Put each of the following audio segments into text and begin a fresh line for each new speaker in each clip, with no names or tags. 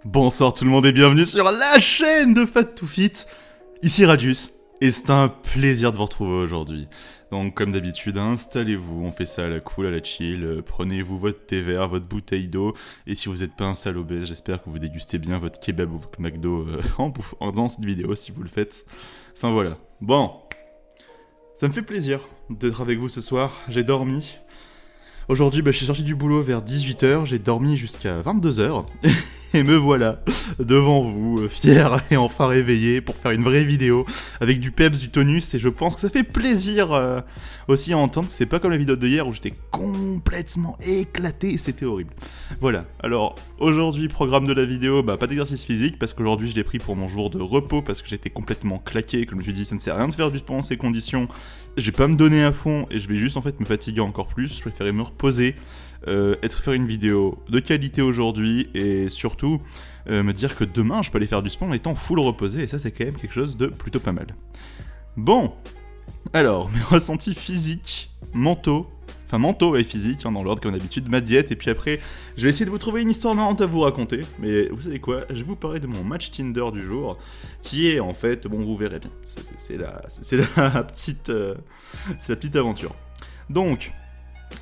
Bonsoir tout le monde et bienvenue sur la chaîne de Fat to Fit. Ici Radius et c'est un plaisir de vous retrouver aujourd'hui. Donc comme d'habitude, installez-vous, on fait ça à la cool, à la chill, prenez-vous votre thé vert, votre bouteille d'eau, et si vous n'êtes pas un sale obèse, j'espère que vous dégustez bien votre kebab ou votre McDo dans cette vidéo si vous le faites. Enfin voilà. Bon, ça me fait plaisir d'être avec vous ce soir, j'ai dormi. Aujourd'hui, je suis sorti du boulot vers 18h, j'ai dormi jusqu'à 22h. Et me voilà, devant vous, fier et enfin réveillé pour faire une vraie vidéo avec du peps, du tonus, et je pense que ça fait plaisir aussi à entendre que c'est pas comme la vidéo de hier où j'étais complètement éclaté et c'était horrible. Voilà, alors aujourd'hui, programme de la vidéo, pas d'exercice physique parce qu'aujourd'hui je l'ai pris pour mon jour de repos parce que j'étais complètement claqué, comme je me suis dit ça ne sert à rien de faire du sport dans ces conditions, je vais pas me donner à fond et je vais juste en fait me fatiguer encore plus, je préférais me reposer. Faire une vidéo de qualité aujourd'hui et surtout me dire que demain je peux aller faire du sport en étant full reposé et ça c'est quand même quelque chose de plutôt pas mal. Bon, alors mes ressentis physiques, mentaux et physiques dans l'ordre comme d'habitude, ma diète et puis après je vais essayer de vous trouver une histoire marrante à vous raconter mais vous savez quoi, je vais vous parler de mon match Tinder du jour qui est en fait, bon vous verrez bien, c'est la petite aventure. Donc,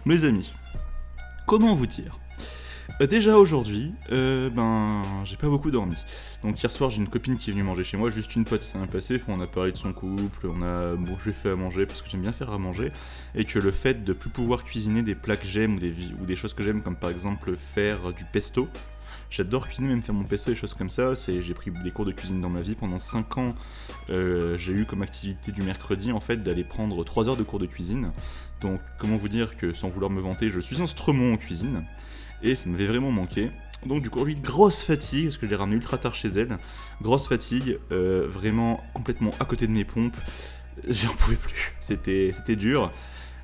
mes amis, comment vous dire déjà aujourd'hui, j'ai pas beaucoup dormi. Donc hier soir j'ai une copine qui est venue manger chez moi, juste une pote, ça s'est bien passé, on a parlé de son couple, je lui ai fait à manger parce que j'aime bien faire à manger, et que le fait de plus pouvoir cuisiner des plats que j'aime ou des choses que j'aime comme par exemple faire du pesto. J'adore cuisiner, même faire mon pesto, des choses comme ça. J'ai pris des cours de cuisine dans ma vie. Pendant 5 ans, j'ai eu comme activité du mercredi, en fait, d'aller prendre 3 heures de cours de cuisine. Donc, comment vous dire que, sans vouloir me vanter, je suis un stremon en cuisine. Et ça m'avait vraiment manqué. Donc, du coup, aujourd'hui, grosse fatigue, parce que je l'ai ramené ultra tard chez elle. Grosse fatigue, vraiment complètement à côté de mes pompes. J'en pouvais plus. C'était dur.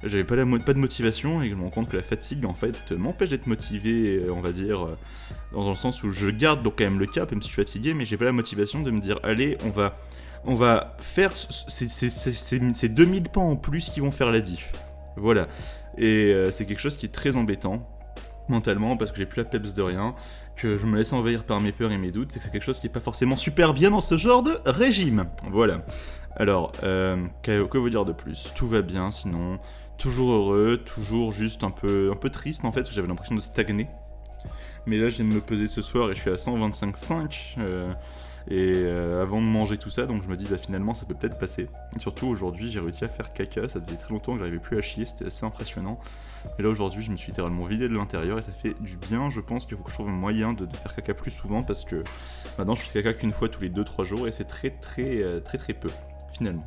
J'avais pas de motivation et je me rends compte que la fatigue en fait m'empêche d'être motivé, on va dire, dans le sens où je garde donc quand même le cap même si je suis fatigué, mais j'ai pas la motivation de me dire allez on va faire ces 2000 pas en plus qui vont faire la diff. Voilà. Et c'est quelque chose qui est très embêtant mentalement parce que j'ai plus la peps de rien, que je me laisse envahir par mes peurs et mes doutes, c'est quelque chose qui est pas forcément super bien dans ce genre de régime. Voilà. Alors, que vous dire de plus? Tout va bien sinon. Toujours heureux, toujours juste un peu triste en fait, parce que j'avais l'impression de stagner. Mais là, je viens de me peser ce soir et je suis à 125,5 avant de manger tout ça, donc je me dis finalement ça peut peut-être passer. Et surtout aujourd'hui, j'ai réussi à faire caca, ça faisait très longtemps que j'arrivais plus à chier, c'était assez impressionnant. Et là aujourd'hui, je me suis littéralement vidé de l'intérieur et ça fait du bien. Je pense qu'il faut que je trouve un moyen de faire caca plus souvent parce que maintenant je fais caca qu'une fois tous les 2-3 jours et c'est très peu finalement.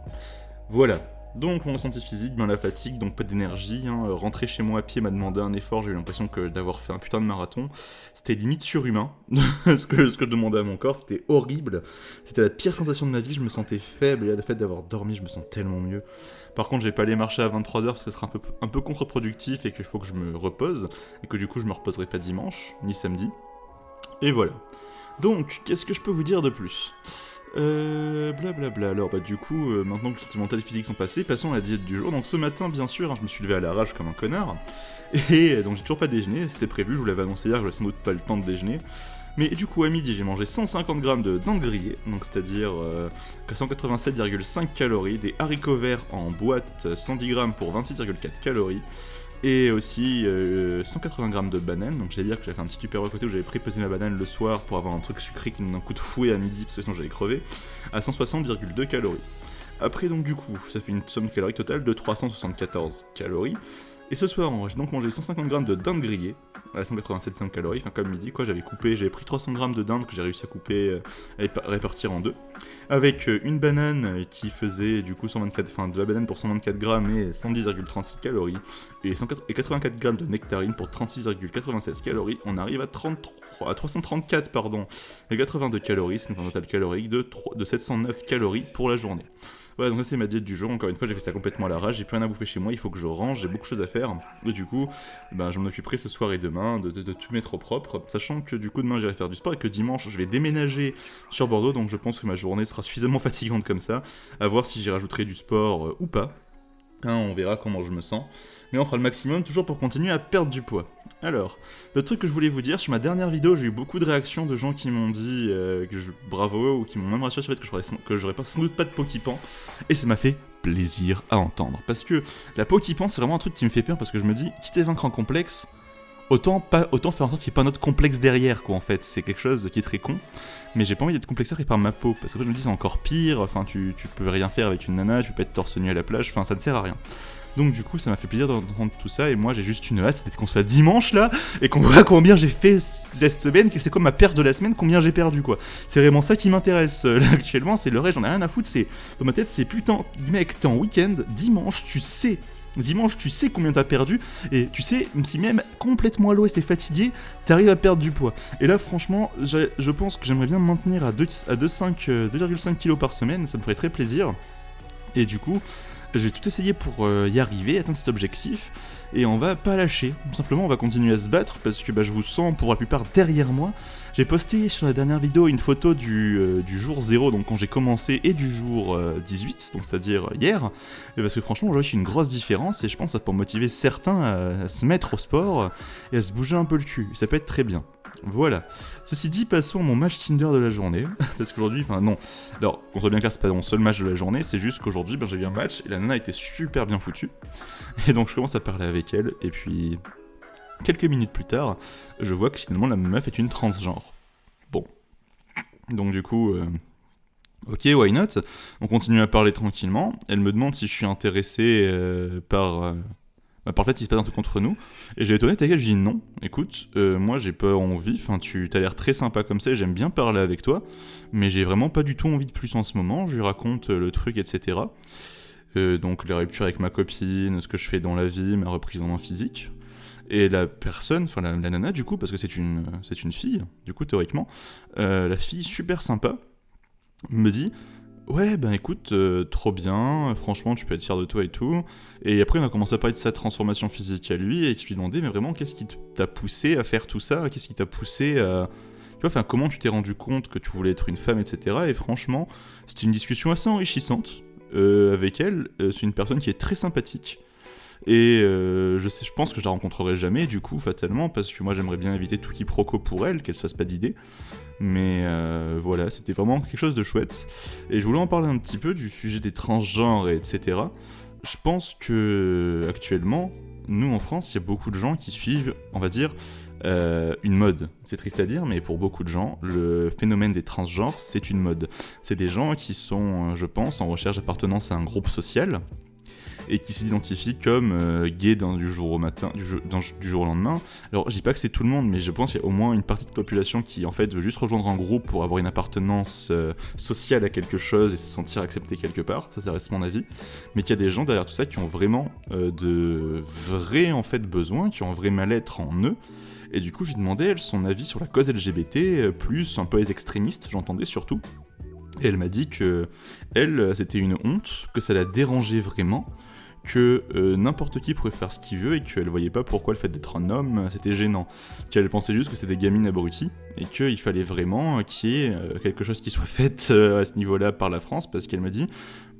Voilà. Donc mon ressenti physique, la fatigue, donc pas d'énergie, rentrer chez moi à pied m'a demandé un effort, j'ai eu l'impression d'avoir fait un putain de marathon, c'était limite surhumain, ce que je demandais à mon corps, c'était horrible, c'était la pire sensation de ma vie, je me sentais faible, et le fait d'avoir dormi, je me sens tellement mieux. Par contre, j'ai pas allé marcher à 23h parce que ce sera un peu contre-productif et qu'il faut que je me repose, et que du coup je me reposerai pas dimanche, ni samedi, et voilà. Donc, qu'est-ce que je peux vous dire de plus ? Blablabla. Alors du coup, maintenant que le sentimental et physique sont passés, passons à la diète du jour. Donc ce matin, bien sûr, je me suis levé à l'arrache comme un connard. Et donc j'ai toujours pas déjeuné, c'était prévu, je vous l'avais annoncé hier, j'avais sans doute pas le temps de déjeuner. Mais du coup, à midi, j'ai mangé 150 grammes de dinde grillée, donc c'est-à-dire 187,5 calories, des haricots verts en boîte, 110 grammes pour 26,4 calories. Et aussi 180 grammes de bananes, donc j'allais dire que j'avais fait un petit super à côté où j'avais préposé ma banane le soir pour avoir un truc sucré qui me donne un coup de fouet à midi parce que sinon j'allais crever, à 160,2 calories. Après donc du coup, ça fait une somme calorique totale de 374 calories. Et ce soir, j'ai donc mangé 150 grammes de dinde grillée, à 187,5 calories, enfin comme midi quoi, j'avais pris 300 grammes de dinde que j'ai réussi à couper, à répartir en deux, avec une banane qui faisait du coup 124, enfin de la banane pour 124 grammes et 110,36 calories, et 84 grammes de nectarine pour 36,96 calories, on arrive à 334 et 82 calories, c'est un total calorique de 709 calories pour la journée. Voilà, donc ça c'est ma diète du jour, encore une fois j'ai fait ça complètement à l'arrache, j'ai plus rien à bouffer chez moi, il faut que je range, j'ai beaucoup de choses à faire, et du coup, je m'en occuperai ce soir et demain de tout mettre au propre, sachant que du coup demain j'irai faire du sport et que dimanche je vais déménager sur Bordeaux, donc je pense que ma journée sera suffisamment fatigante comme ça, à voir si j'y rajouterai du sport ou pas. Hein, on verra comment je me sens. Mais on fera le maximum toujours pour continuer à perdre du poids. Alors, le truc que je voulais vous dire, sur ma dernière vidéo, j'ai eu beaucoup de réactions de gens qui m'ont dit bravo, ou qui m'ont même rassuré sur le fait que j'aurais sans doute pas de Poképan. Et ça m'a fait plaisir à entendre. Parce que la Poképan, c'est vraiment un truc qui me fait peur, parce que je me dis, quitte à vaincre en complexe, autant faire en sorte qu'il n'y ait pas un autre complexe derrière, quoi, en fait. C'est quelque chose qui est très con. Mais j'ai pas envie d'être complexé par ma peau, parce que je me dis c'est encore pire, enfin tu peux rien faire avec une nana, tu peux pas être torse nu à la plage, enfin ça ne sert à rien. Donc du coup ça m'a fait plaisir d'entendre tout ça, et moi j'ai juste une hâte, c'était qu'on soit dimanche là, et qu'on voit combien j'ai fait cette semaine, que c'est comme ma perte de la semaine, combien j'ai perdu quoi. C'est vraiment ça qui m'intéresse là actuellement, c'est le reste, j'en ai rien à foutre, c'est dans ma tête c'est putain, mec t'es en week-end, dimanche tu sais combien t'as perdu, et tu sais, si même complètement à l'ouest et fatigué, t'arrives à perdre du poids. Et là, franchement, je pense que j'aimerais bien me maintenir à 2,5 kg par semaine, ça me ferait très plaisir. Et du coup, je vais tout essayer pour y arriver, atteindre cet objectif, et on va pas lâcher. Tout simplement, on va continuer à se battre, parce que je vous sens pour la plupart derrière moi. J'ai posté sur la dernière vidéo une photo du jour 0, donc quand j'ai commencé, et du jour 18, donc c'est-à-dire hier, et parce que franchement, je vois une grosse différence, et je pense que ça peut motiver certains à se mettre au sport, et à se bouger un peu le cul, ça peut être très bien. Voilà. Ceci dit, passons à mon match Tinder de la journée, parce qu'aujourd'hui, enfin non, alors, on soit bien clair, c'est pas mon seul match de la journée, c'est juste qu'aujourd'hui, j'ai vu un match, et la nana était super bien foutue, et donc je commence à parler avec elle, et puis... quelques minutes plus tard, je vois que finalement la meuf est une transgenre. Bon. Donc du coup, ok, why not? On continue à parler tranquillement. Elle me demande si je suis intéressé par le fait qu'il se passe un truc entre nous. Et j'ai été honnête avec elle, je dis non. Écoute, moi j'ai pas envie, enfin tu t'as l'air très sympa comme ça, et j'aime bien parler avec toi, mais j'ai vraiment pas du tout envie de plus en ce moment. Je lui raconte le truc, etc. Donc la rupture avec ma copine, ce que je fais dans la vie, ma reprise en main physique. Et la personne, enfin la nana du coup, parce que c'est une fille, du coup théoriquement, la fille super sympa, me dit ouais ben écoute, trop bien, franchement tu peux être fier de toi et tout. Et après on a commencé à parler de sa transformation physique à lui, et je lui demandais mais vraiment qu'est-ce qui t'a poussé à faire tout ça, qu'est-ce qui t'a poussé à... Tu vois, enfin comment tu t'es rendu compte que tu voulais être une femme, etc. Et franchement, c'était une discussion assez enrichissante avec elle, c'est une personne qui est très sympathique. Et je pense que je la rencontrerai jamais du coup fatalement, parce que moi j'aimerais bien éviter tout quiproquo pour elle, qu'elle se fasse pas d'idée. Mais voilà, c'était vraiment quelque chose de chouette. Et je voulais en parler un petit peu du sujet des transgenres, etc. Je pense que actuellement, nous en France, il y a beaucoup de gens qui suivent, on va dire, une mode. C'est triste à dire, mais pour beaucoup de gens, le phénomène des transgenres, c'est une mode. C'est des gens qui sont, je pense, en recherche d'appartenance à un groupe social, et qui s'identifient comme gays du jour au lendemain. Alors je dis pas que c'est tout le monde, mais je pense qu'il y a au moins une partie de la population qui en fait veut juste rejoindre un groupe pour avoir une appartenance sociale à quelque chose et se sentir accepté quelque part, ça reste mon avis, mais qu'il y a des gens derrière tout ça qui ont vraiment de vrais en fait besoins, qui ont un vrai mal-être en eux. Et du coup j'ai demandé elle son avis sur la cause LGBT, plus un peu les extrémistes, j'entendais surtout. Et elle m'a dit que elle, c'était une honte, que ça la dérangeait vraiment, que n'importe qui pouvait faire ce qu'il veut, et qu'elle voyait pas pourquoi le fait d'être un homme c'était gênant, qu'elle pensait juste que c'était des gamines abruties, et qu'il fallait vraiment qu'il y ait quelque chose qui soit fait à ce niveau-là par la France, parce qu'elle m'a dit,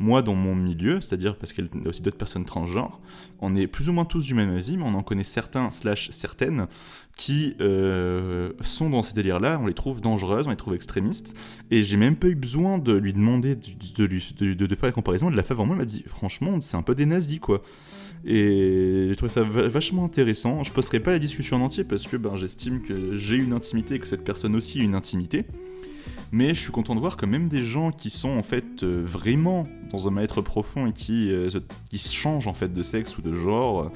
moi dans mon milieu, c'est-à-dire parce qu'il y a aussi d'autres personnes transgenres, on est plus ou moins tous du même avis, mais on en connaît certains / certaines qui sont dans ces délires-là, on les trouve dangereuses, on les trouve extrémistes, et j'ai même pas eu besoin de lui demander de faire la comparaison, de la faire vraiment, elle m'a dit, franchement, c'est un peu des nazis, quoi. Et j'ai trouvé ça vachement intéressant. Je posterai pas la discussion en entier, parce que j'estime que j'ai une intimité, et que cette personne aussi a une intimité, mais je suis content de voir que même des gens qui sont en fait vraiment dans un mal-être profond, et qui changent en fait de sexe ou de genre,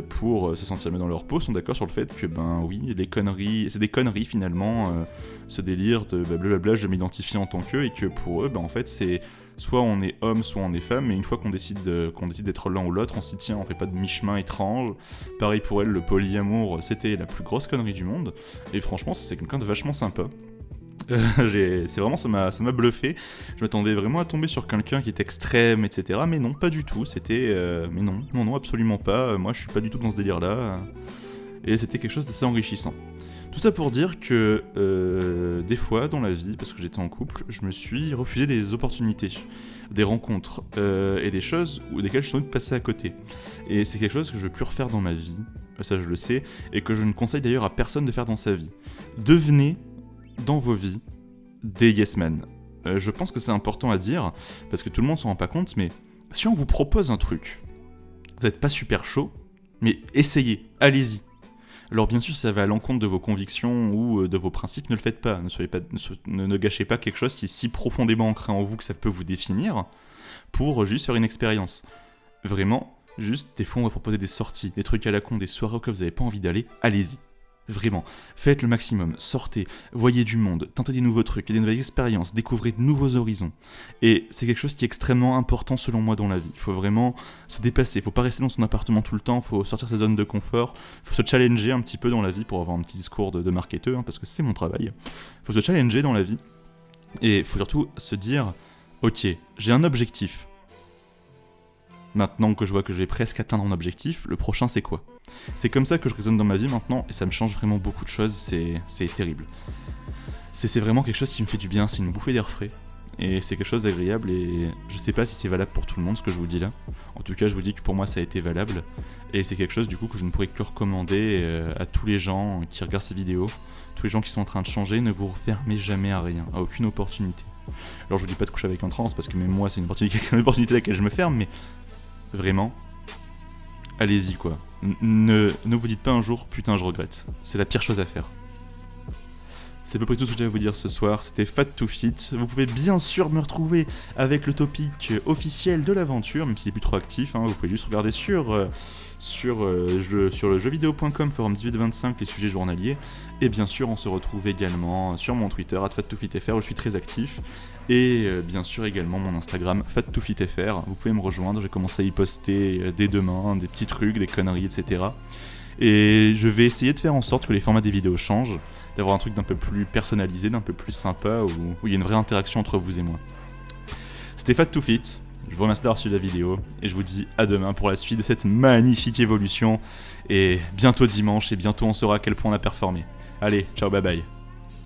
pour se sentir mieux dans leur peau, sont d'accord sur le fait que oui, les conneries, c'est des conneries finalement, ce délire de blablabla, je m'identifie en tant qu'eux, et que pour eux, en fait, c'est soit on est homme, soit on est femme, mais une fois qu'on décide d'être l'un ou l'autre, on s'y tient, on fait pas de mi-chemin étrange. Pareil pour elle, le polyamour, c'était la plus grosse connerie du monde, et franchement, c'est quelqu'un de vachement sympa. C'est vraiment, ça m'a bluffé. Je m'attendais vraiment à tomber sur quelqu'un qui est extrême, etc. Mais non, pas du tout. C'était, mais non, absolument pas. Moi, je suis pas du tout dans ce délire-là. Et c'était quelque chose d'assez enrichissant. Tout ça pour dire que des fois dans la vie, parce que j'étais en couple, je me suis refusé des opportunités. des rencontres et des choses desquelles je suis envie de passer à côté. Et c'est quelque chose que je veux plus refaire dans ma vie, ça je le sais, et que je ne conseille d'ailleurs à personne de faire dans sa vie. Devenez, dans vos vies, des yes men. Je pense que c'est important à dire, parce que tout le monde s'en rend pas compte, mais si on vous propose un truc, vous n'êtes pas super chaud, mais essayez, allez-y. Alors bien sûr, si ça va à l'encontre de vos convictions ou de vos principes, ne le faites pas. Ne gâchez pas quelque chose qui est si profondément ancré en vous que ça peut vous définir pour juste faire une expérience. Vraiment, juste des fois on va proposer des sorties, des trucs à la con, des soirées auxquelles vous n'avez pas envie d'aller, allez-y. Vraiment, faites le maximum, sortez, voyez du monde, tentez des nouveaux trucs, des nouvelles expériences, découvrez de nouveaux horizons. Et c'est quelque chose qui est extrêmement important selon moi dans la vie. Il faut vraiment se dépasser, il faut pas rester dans son appartement tout le temps, il faut sortir de sa zone de confort, il faut se challenger un petit peu dans la vie pour avoir un petit discours de marketeur, parce que c'est mon travail. Il faut se challenger dans la vie, et il faut surtout se dire, ok, j'ai un objectif. Maintenant que je vois que je vais presque atteindre mon objectif, le prochain c'est quoi ? C'est comme ça que je raisonne dans ma vie maintenant, et ça me change vraiment beaucoup de choses, c'est terrible. C'est vraiment quelque chose qui me fait du bien, c'est une bouffée d'air frais, et c'est quelque chose d'agréable, et je sais pas si c'est valable pour tout le monde ce que je vous dis là. En tout cas, je vous dis que pour moi ça a été valable, et c'est quelque chose du coup que je ne pourrais que recommander à tous les gens qui regardent ces vidéos, tous les gens qui sont en train de changer, ne vous refermez jamais à rien, à aucune opportunité. Alors je vous dis pas de coucher avec un trans, parce que même moi c'est une opportunité à laquelle je me ferme, mais vraiment, allez-y quoi. Ne vous dites pas un jour, putain je regrette. C'est la pire chose à faire. C'est à peu près tout ce que j'avais à vous dire ce soir, c'était Fat to Fit. Vous pouvez bien sûr me retrouver avec le topic officiel de l'aventure, même s'il est plus trop actif, hein, vous pouvez juste regarder sur le jeuxvideo.com, forum 1825, les sujets journaliers. Et bien sûr, on se retrouve également sur mon Twitter, @fattofitfr, où je suis très actif. Et bien sûr également mon Instagram, fattofitfr. Vous pouvez me rejoindre, j'ai commencé à y poster dès demain, des petits trucs, des conneries, etc. Et je vais essayer de faire en sorte que les formats des vidéos changent, d'avoir un truc d'un peu plus personnalisé, d'un peu plus sympa, où il y a une vraie interaction entre vous et moi. C'était Fat to Fit, je vous remercie d'avoir suivi la vidéo, et je vous dis à demain pour la suite de cette magnifique évolution, et bientôt dimanche, et bientôt on saura à quel point on a performé. Allez, ciao, bye bye.